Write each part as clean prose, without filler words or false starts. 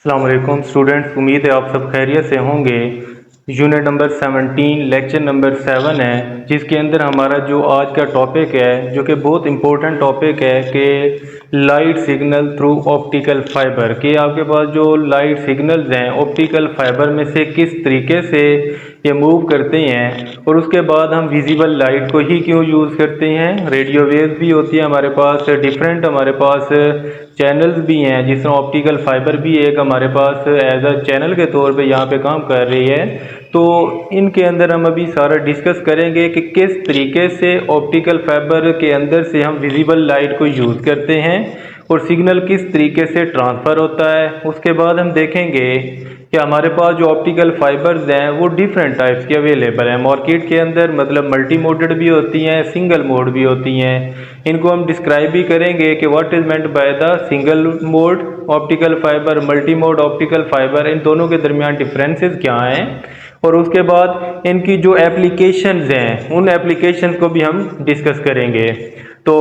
अस्सलाम वालेकुम स्टूडेंट्स, उम्मीद है आप सब खैरियत से होंगे। यूनिट नंबर 17 लेक्चर नंबर 7 है, जिसके अंदर हमारा जो आज का टॉपिक है जो कि बहुत इम्पोर्टेंट टॉपिक है कि light signal through optical fibre. कि आपके पास जो लाइट सिग्नल्स हैं ऑप्टिकल फाइबर में से किस तरीके से ये मूव करते हैं, और उसके बाद हम विजिबल लाइट को ही क्यों यूज़ करते हैं। रेडियो वेव्स भी होती है हमारे पास, डिफरेंट हमारे पास चैनल्स भी हैं, जिस तरह ऑप्टिकल फाइबर भी एक हमारे पास एज अ चैनल के तौर पे यहाँ पे काम कर रही है। तो इनके अंदर हम अभी सारा डिस्कस करेंगे कि किस तरीके से ऑप्टिकल फाइबर के अंदर से हम विजिबल लाइट को यूज़ करते हैं और सिग्नल किस तरीके से ट्रांसफ़र होता है। उसके बाद हम देखेंगे कि हमारे पास जो ऑप्टिकल फाइबर्स हैं वो डिफरेंट टाइप्स के अवेलेबल हैं मार्केट के अंदर, मतलब मल्टी मोडेड भी होती हैं, सिंगल मोड भी होती हैं। इनको हम डिस्क्राइब भी करेंगे कि what is meant by the single mode optical fibre, multi mode optical fibre, इन दोनों के दरमियान डिफरेंसेस क्या हैं, और उसके बाद इनकी जो एप्लीकेशंस हैं उन एप्लीकेशन को भी हम डिस्कस करेंगे। तो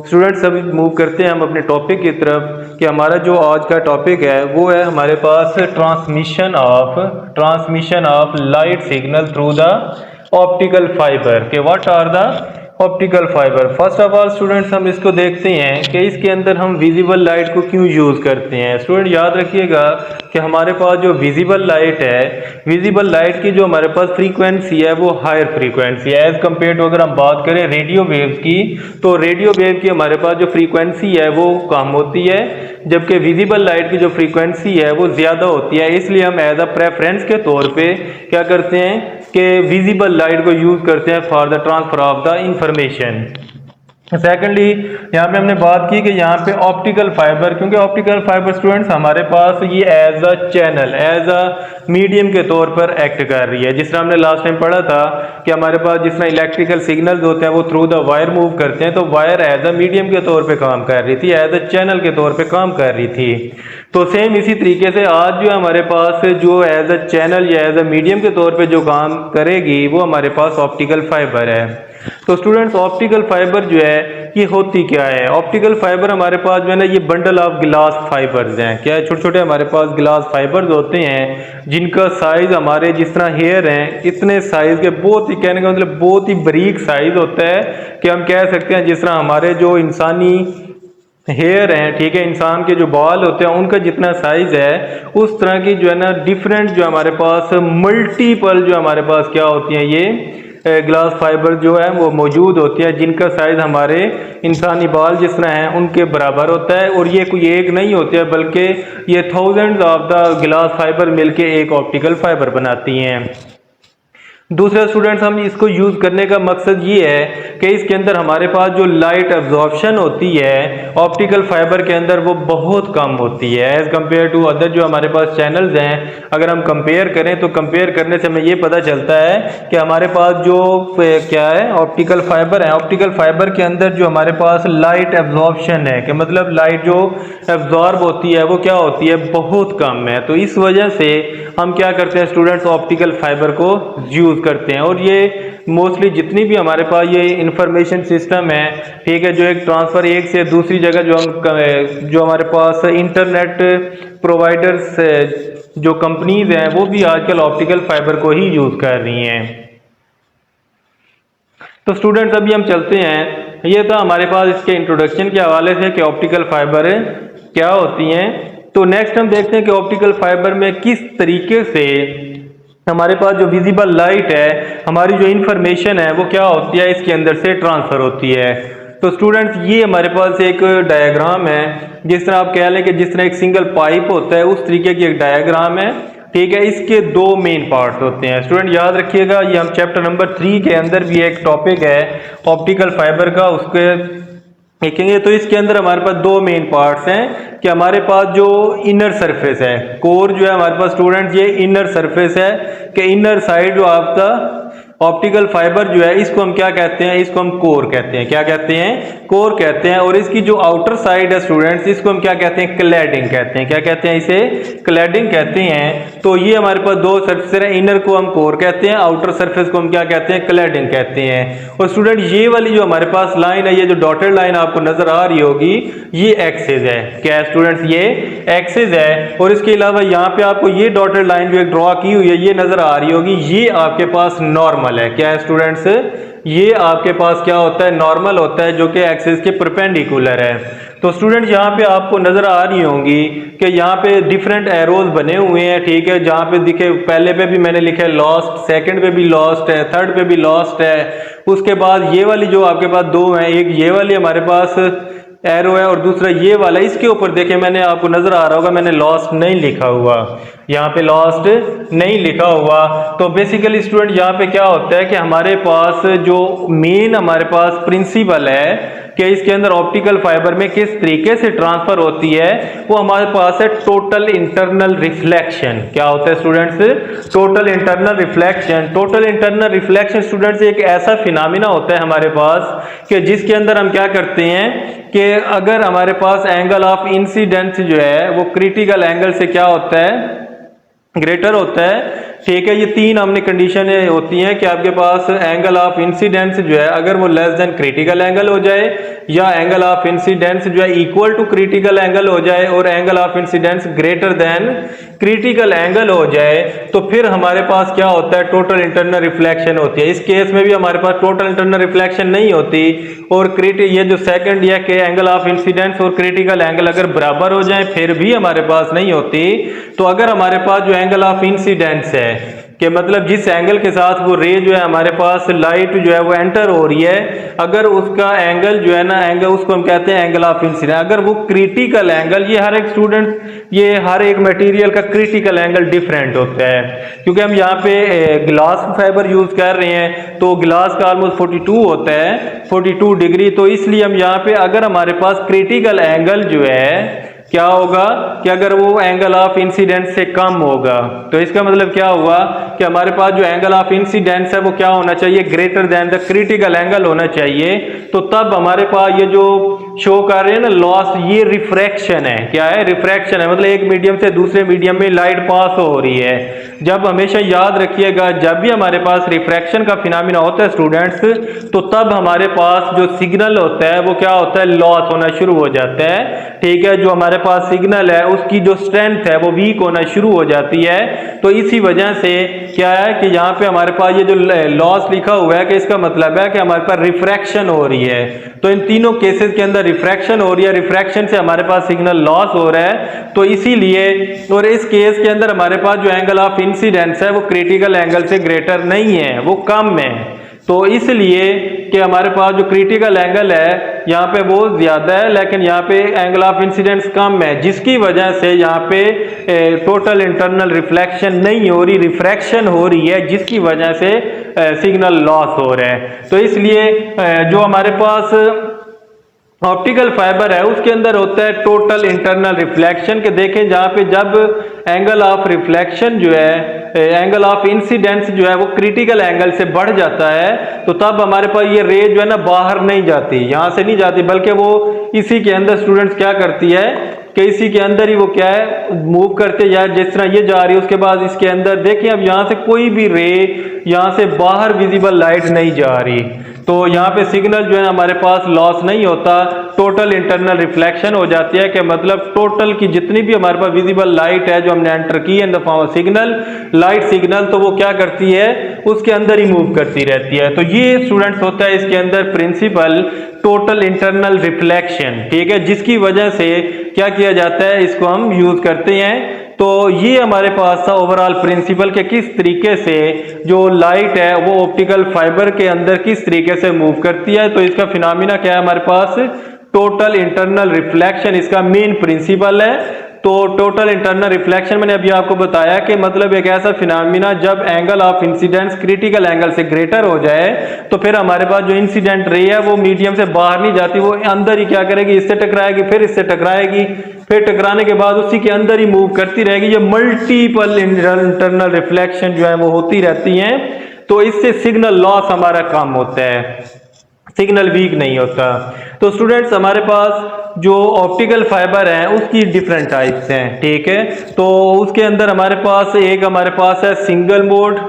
स्टूडेंट्स अभी मूव करते हैं हम अपने टॉपिक की तरफ कि हमारा जो आज का टॉपिक है वो है हमारे पास transmission of light signal through the optical fibre के what are the optical fibre. First of all students हम इसको देखते हैं कि इसके अंदर हम विजिबल लाइट को क्यों यूज़ करते हैं। स्टूडेंट याद रखिएगा कि हमारे पास जो विजिबल लाइट है, विजिबल लाइट की जो हमारे पास फ्रीक्वेंसी है वो हायर फ्रीक्वेंसी है एज़ कम्पेयर टू, अगर हम बात करें रेडियो वेव्स की, तो रेडियो वेव की हमारे पास जो फ्रीक्वेंसी है वो कम होती है, जबकि विजिबल लाइट की जो फ्रीक्वेंसी है वो ज़्यादा होती है। इसलिए हम एज अ प्रेफरेंस के तौर पे क्या करते हैं कि विजिबल लाइट को यूज़ करते हैं for the transfer of the information. Secondly यहाँ पे हमने बात की कि यहाँ पे ऑप्टिकल फाइबर, क्योंकि ऑप्टिकल फाइबर स्टूडेंट्स हमारे पास ये as a channel, as a medium के तौर पर एक्ट कर रही है। जिस तरह हमने लास्ट टाइम पढ़ा था कि हमारे पास जिस तरह इलेक्ट्रिकल सिग्नल्स होते हैं वो थ्रू द वायर मूव करते हैं, तो वायर एज अ मीडियम के तौर पे काम कर रही थी, एज अ चैनल के तौर पे काम कर रही थी। तो सेम इसी तरीके से आज जो हमारे पास जो एज अ चैनल या एज अ मीडियम के तौर पे जो काम करेगी वो हमारे पास ऑप्टिकल फाइबर है। तो स्टूडेंट्स ऑप्टिकल फाइबर जो है ये होती क्या है। ऑप्टिकल फाइबर हमारे पास जो है ना ये बंडल ऑफ ग्लास फाइबर्स हैं। क्या है, छोटे छोटे हमारे पास ग्लास फाइबर्स होते हैं जिनका साइज हमारे जिस तरह हेयर हैं इतने साइज के, बहुत ही कहने का मतलब बहुत ही बारीक साइज होता है कि हम कह सकते हैं जिस तरह हमारे जो इंसानी हेयर हैं, ठीक है, इंसान के जो बाल होते हैं उनका जितना साइज है उस तरह की जो है ना डिफरेंट जो हमारे पास मल्टीपल जो हमारे पास क्या होती हैं ये ग्लास फाइबर जो है वो मौजूद होती है, जिनका साइज हमारे इंसानी बाल जिस तरह हैं उनके बराबर होता है। और ये कोई एक नहीं होती है बल्कि ये thousands of the glass fibre मिलके एक ऑप्टिकल फाइबर बनाती हैं। दूसरा स्टूडेंट्स हम इसको यूज़ करने का मकसद ये है कि इसके अंदर हमारे पास जो लाइट एब्जॉर्प्शन होती है ऑप्टिकल फाइबर के अंदर वो बहुत कम होती है एज़ कम्पेयर टू अदर जो हमारे पास चैनल्स हैं। अगर हम कंपेयर करें तो कंपेयर करने से हमें ये पता चलता है कि हमारे पास जो क्या है ऑप्टिकल फाइबर है, ऑप्टिकल फाइबर के अंदर जो हमारे पास लाइट एब्जॉर्प्शन है कि मतलब लाइट जो एब्जॉर्ब होती है वो क्या होती है, बहुत कम है। तो इस वजह से हम क्या करते हैं स्टूडेंट्स ऑप्टिकल फाइबर को यूज़ करते हैं। और ये मोस्टली जितनी भी हमारे पास ये इंफॉर्मेशन सिस्टम है, ठीक है, जो एक ट्रांसफ़र एक से दूसरी जगह जो हमारे पास इंटरनेट प्रोवाइडर्स जो कंपनीज हैं वो भी आजकल ऑप्टिकल फाइबर को ही यूज़ कर रही हैं। तो स्टूडेंट्स अभी हम चलते हैं, ये था हमारे पास इसके इंट्रोडक्शन के हवाले से कि ऑप्टिकल फाइबर क्या होती हैं। तो नेक्स्ट हम देखते हैं कि ऑप्टिकल फाइबर में किस तरीके से हमारे पास जो विजिबल लाइट है, हमारी जो इंफॉर्मेशन है वो क्या होती है इसके अंदर से ट्रांसफ़र होती है। तो स्टूडेंट्स ये हमारे पास एक डायग्राम है, जिस तरह आप कह लें कि जिस तरह एक सिंगल पाइप होता है उस तरीके की एक डायग्राम है, ठीक है। इसके दो मेन पार्ट्स होते हैं। स्टूडेंट याद रखिएगा ये हम चैप्टर नंबर 3 के अंदर भी एक टॉपिक है ऑप्टिकल फाइबर का, उसके देखेंगे। तो इसके अंदर हमारे पास दो मेन पार्ट्स हैं कि हमारे पास जो इनर सरफेस है, कोर जो है हमारे पास स्टूडेंट्स ये इनर सरफेस है कि इनर साइड जो आपका ऑप्टिकल फाइबर जो है इसको हम क्या कहते हैं, इसको हम कोर कहते हैं। क्या कहते हैं, कोर कहते हैं। और इसकी जो आउटर साइड है स्टूडेंट्स इसको हम क्या कहते हैं, क्लैडिंग कहते हैं। क्या कहते हैं, इसे क्लैडिंग कहते हैं। तो ये हमारे पास दो सरफेस है, इनर को हम कोर कहते हैं, आउटर सरफेस को हम क्या कहते हैं, क्लैडिंग कहते हैं। और स्टूडेंट ये वाली जो हमारे पास लाइन है, ये जो डॉटेड लाइन आपको नजर आ रही होगी, ये एक्सिस है। क्या है स्टूडेंट्स, ये एक्सिस है। और इसके अलावा यहाँ पे आपको ये डॉटेड लाइन जो एक ड्रॉ की हुई है, ये नजर आ रही होगी, ये आपके पास नॉर्मल है। क्या है स्टूडेंट्स, ये आपके पास क्या होता है, नॉर्मल होता है, जो कि एक्सिस के परपेंडिकुलर है। तो स्टूडेंट यहाँ पे आपको नजर आ रही होंगी कि यहाँ पे डिफरेंट एरोज बने हुए हैं, ठीक है। जहाँ पे दिखे, पहले पे भी मैंने लिखा है लॉस्ट, सेकंड पे भी लॉस्ट है, थर्ड पे भी लॉस्ट है। उसके बाद ये वाली जो आपके पास दो हैं, एक ये वाली हमारे पास एरो है और दूसरा ये वाला, इसके ऊपर देखें मैंने, आपको नजर आ रहा होगा मैंने लॉस्ट नहीं लिखा हुआ, यहाँ पे लॉस्ट नहीं लिखा हुआ। तो बेसिकली स्टूडेंट यहाँ पे क्या होता है कि हमारे पास जो मेन हमारे पास प्रिंसिपल है कि इसके अंदर ऑप्टिकल फाइबर में किस तरीके से ट्रांसफर होती है, वो हमारे पास है टोटल इंटरनल रिफ्लेक्शन। क्या होता है students, total internal reflection. Total internal reflection students एक ऐसा फिनोमिना होता है हमारे पास कि जिसके अंदर हम क्या करते हैं कि अगर हमारे पास एंगल ऑफ इंसिडेंस जो है वो क्रिटिकल एंगल से क्या होता है, ग्रेटर होता है, ठीक है। ये तीन हमने कंडीशन होती हैं कि आपके पास एंगल ऑफ इंसिडेंस जो है अगर वो लेस देन क्रिटिकल एंगल हो जाए, या एंगल ऑफ इंसिडेंस जो है इक्वल टू क्रिटिकल एंगल हो जाए, और angle of incidence greater than critical angle हो जाए, तो फिर हमारे पास क्या होता है, टोटल इंटरनल रिफ्लेक्शन होती है। इस केस में भी हमारे पास टोटल इंटरनल रिफ्लेक्शन नहीं होती, और ये जो सेकंड है कि एंगल ऑफ इंसिडेंस और क्रिटिकल एंगल अगर बराबर हो जाए फिर भी हमारे पास नहीं होती। तो अगर हमारे पास जो एंगल ऑफ इंसिडेंस है कि मतलब जिस एंगल के साथ वो रे जो है हमारे पास लाइट जो है वो एंटर हो रही है, अगर उसका एंगल जो है ना, एंगल उसको हम कहते हैं एंगल ऑफ इंसिडेंस, अगर वो क्रिटिकल एंगल, ये हर एक स्टूडेंट, ये हर एक मटेरियल का क्रिटिकल एंगल डिफरेंट होता है, क्योंकि हम यहाँ पे ग्लास फाइबर यूज कर रहे हैं तो ग्लास का ऑलमोस्ट 42 होता है, 42 डिग्री। तो इसलिए हम यहाँ पे अगर हमारे पास क्रिटिकल एंगल जो है क्या होगा कि अगर वो एंगल ऑफ इंसिडेंस से कम होगा, तो इसका मतलब क्या हुआ कि हमारे पास जो एंगल ऑफ इंसिडेंस है वो क्या होना चाहिए, greater than the critical angle होना चाहिए। तो तब हमारे पास ये जो शो कर रहे हैं ना लॉस, ये रिफ्रैक्शन है। क्या है, रिफ्रैक्शन है, मतलब एक मीडियम से दूसरे मीडियम में लाइट पास हो रही है। जब हमेशा याद रखिएगा, जब भी हमारे पास रिफ्रैक्शन का फिनोमिना होता है स्टूडेंट्स, तो तब हमारे पास जो सिग्नल होता है वो क्या होता है, लॉस होना शुरू हो जाता है, ठीक है। जो हमारे पास सिग्नल है उसकी जो स्ट्रेंथ है वो वीक होना शुरू हो जाती है। तो इसी वजह से क्या है कि यहाँ पे हमारे पास ये जो लॉस लिखा हुआ है कि इसका मतलब है कि हमारे पास रिफ्रैक्शन हो रही है। तो इन तीनों केसेस के अंदर रिफ्रैक्शन हो रही है, रिफ्रैक्शन से हमारे पास सिग्नल लॉस हो रहा है। तो इसीलिए, और इस केस के अंदर हमारे पास जो एंगल ऑफ इंसिडेंस है वो क्रिटिकल एंगल से ग्रेटर नहीं है, वो कम है। तो इसलिए कि हमारे पास जो क्रिटिकल एंगल है यहाँ पे वो ज्यादा है, लेकिन यहाँ पे एंगल ऑफ इंसिडेंस कम है, जिसकी वजह से यहाँ पे टोटल इंटरनल रिफ्लेक्शन नहीं हो रही, रिफ्रैक्शन हो रही है, जिसकी वजह से सिग्नल लॉस हो रहा है। तो इसलिए जो हमारे पास ऑप्टिकल फाइबर है उसके अंदर होता है टोटल इंटरनल रिफ्लेक्शन के। देखें जहाँ पे जब एंगल ऑफ रिफ्लेक्शन जो है, एंगल ऑफ इंसिडेंस जो है वो क्रिटिकल एंगल से बढ़ जाता है, तो तब हमारे पास ये रे जो है ना बाहर नहीं जाती, यहाँ से नहीं जाती, बल्कि वो इसी के अंदर स्टूडेंट्स क्या करती है कि इसी के अंदर ही वो क्या है मूव करते, या जिस तरह ये जा रही है उसके बाद इसके अंदर देखिए अब यहाँ से कोई भी रे, यहाँ से बाहर विजिबल लाइट नहीं जा रही, तो यहाँ पे सिग्नल जो है हमारे पास लॉस नहीं होता, टोटल इंटरनल रिफ्लेक्शन हो जाती है। कि मतलब टोटल की जितनी भी हमारे पास विजिबल लाइट है जो हमने एंटर की in the form of signal, light signal, तो वो क्या करती है उसके अंदर ही मूव करती रहती है। तो ये स्टूडेंट्स होता है इसके अंदर प्रिंसिपल टोटल इंटरनल रिफ्लेक्शन, ठीक है, जिसकी वजह से क्या किया जाता है, इसको हम यूज करते हैं। तो ये हमारे पास था ओवरऑल प्रिंसिपल के किस तरीके से जो लाइट है वो ऑप्टिकल फाइबर के अंदर किस तरीके से मूव करती है। तो इसका फिनोमिना क्या है हमारे पास, टोटल इंटरनल रिफ्लेक्शन इसका मेन प्रिंसिपल है। तो टोटल इंटरनल रिफ्लेक्शन मैंने अभी आपको बताया कि मतलब एक ऐसा फिनोमिना जब angle of incidence critical angle से ग्रेटर हो जाए, तो फिर हमारे पास जो इंसिडेंट रे है वो मीडियम से बाहर नहीं जाती, वो अंदर ही क्या करेगी, इससे टकराएगी, फिर इससे टकराएगी, फिर टकराने के बाद उसी के अंदर ही मूव करती रहेगी। ये मल्टीपल इंटरनल रिफ्लेक्शन जो है वो होती रहती हैं। तो इससे सिग्नल लॉस हमारा कम होता है, सिग्नल वीक नहीं होता। तो स्टूडेंट्स हमारे पास जो ऑप्टिकल फाइबर हैं उसकी डिफरेंट टाइप्स हैं, ठीक है। तो उसके अंदर हमारे पास है सिंगल मोड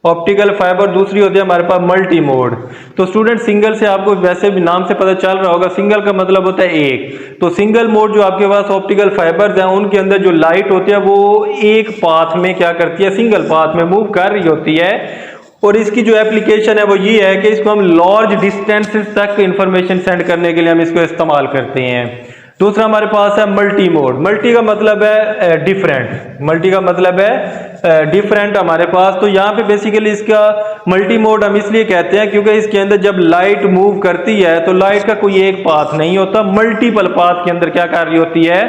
ऑप्टिकल फाइबर, दूसरी होती है हमारे पास मल्टी मोड। तो स्टूडेंट सिंगल से आपको वैसे भी नाम से पता चल रहा होगा, सिंगल का मतलब होता है एक। तो सिंगल मोड जो आपके पास ऑप्टिकल फाइबर्स हैं उनके अंदर जो लाइट होती है वो एक पाथ में क्या करती है, सिंगल पाथ में मूव कर रही होती है। और इसकी जो एप्लीकेशन है वो ये है कि इसको हम लार्ज डिस्टेंसेस तक इंफॉर्मेशन सेंड करने के लिए हम इसको इस्तेमाल करते हैं। दूसरा हमारे पास है मल्टी मोड। मल्टी का मतलब है डिफरेंट, मल्टी का मतलब है डिफरेंट हमारे पास। तो यहाँ पे बेसिकली इसका मल्टी मोड हम इसलिए कहते हैं क्योंकि इसके अंदर जब लाइट मूव करती है तो लाइट का कोई एक पाथ नहीं होता, मल्टीपल पाथ के अंदर क्या कर रही होती है,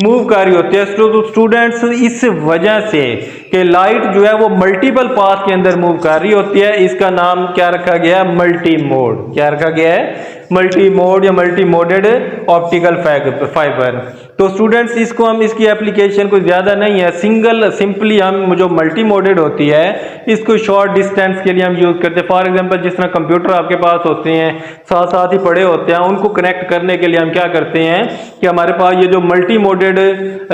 मूव कर रही होती है। तो स्टूडेंट्स इस वजह से कि लाइट जो है वो मल्टीपल पाथ के अंदर मूव कर रही होती है, इसका नाम क्या रखा गया है, मल्टी मोड। क्या रखा गया है, मल्टी मोड या मल्टी मोडेड ऑप्टिकल फाइबर। तो स्टूडेंट्स इसको हम इसकी एप्लीकेशन कोई ज़्यादा नहीं है, सिंपली हम जो मल्टी मोडेड होती है इसको शॉर्ट डिस्टेंस के लिए हम यूज़ करते हैं। फॉर एग्जांपल जिस तरह कंप्यूटर आपके पास होते हैं साथ साथ ही पड़े होते हैं, उनको कनेक्ट करने के लिए हम क्या करते हैं कि हमारे पास ये जो मल्टी मोडेड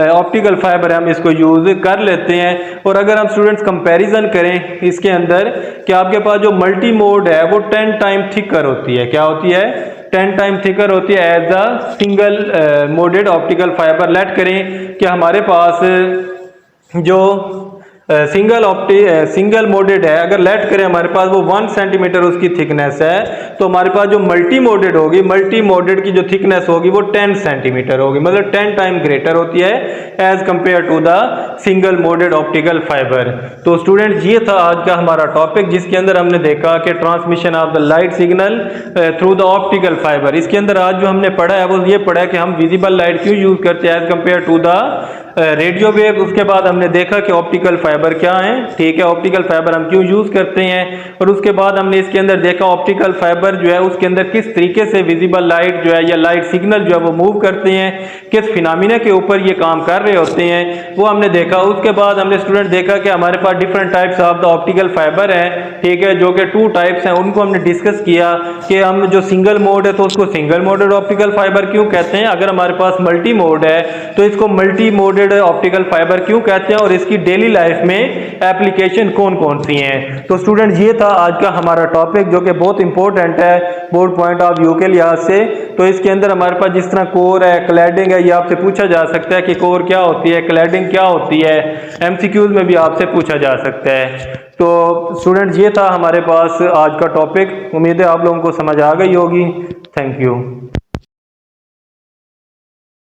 ऑप्टिकल फाइबर है हम इसको यूज़ कर लेते हैं। और अगर हम स्टूडेंट्स कंपैरिजन करें इसके अंदर कि आपके पास जो मल्टी मोड है वो 10 टाइम थिकर होती है, क्या होती है, 10 टाइम थिकर होती है as a single moded optical fibre. Let करें कि हमारे पास जो सिंगल मोडेड है, अगर लेट करें हमारे पास वो 1 सेंटीमीटर उसकी थिकनेस है, तो हमारे पास जो मल्टी मोडेड होगी, मल्टी मोडेड की जो थिकनेस होगी वो 10 सेंटीमीटर होगी, मतलब 10 टाइम ग्रेटर होती है as compare to the single moded optical fibre. तो स्टूडेंट्स ये था आज का हमारा टॉपिक जिसके अंदर हमने देखा कि transmission of the light signal through the optical fibre. इसके अंदर आज जो हमने पढ़ा है वो ये पढ़ा है कि हम विजिबल लाइट क्यों यूज करते हैं as compare to the radio wave. उसके बाद हमने देखा कि ऑप्टिकल फाइबर क्या है, ठीक है, ऑप्टिकल फाइबर हम क्यों यूज करते हैं। और उसके बाद हमने इसके अंदर देखा ऑप्टिकल फाइबर जो है उसके अंदर किस तरीके से विजिबल लाइट जो है या लाइट सिग्नल जो है वो मूव करते हैं, किस फिनोमिना के ऊपर ये काम कर रहे होते हैं, वो हमने देखा। उसके बाद हमने स्टूडेंट देखा कि हमारे पास different types of the optical fibre है, ठीक है, जो कि 2 टाइप्स हैं, उनको हमने डिस्कस किया कि हम जो सिंगल मोड है तो उसको सिंगल मोडेड ऑप्टिकल फाइबर क्यों कहते हैं, अगर हमारे पास मल्टी मोड है तो इसको मल्टी मोडेड ऑप्टिकल फाइबर क्यों कहते हैं, और इसकी डेली लाइफ में एप्लीकेशन कौन कौन सी हैं। तो स्टूडेंट ये था आज का हमारा टॉपिक जो कि बहुत इंपॉर्टेंट है बोर्ड पॉइंट ऑफ व्यू के लिहाज से। तो इसके अंदर हमारे पास जिस तरह कोर है, क्लैडिंग है, ये आपसे पूछा जा सकता है कि कोर क्या होती है, क्लैडिंग क्या होती है, एमसीक्यूज में भी आपसे पूछा जा सकता है। तो स्टूडेंट ये था हमारे पास आज का टॉपिक, उम्मीद है आप लोगों को समझ आ गई होगी। Thank you.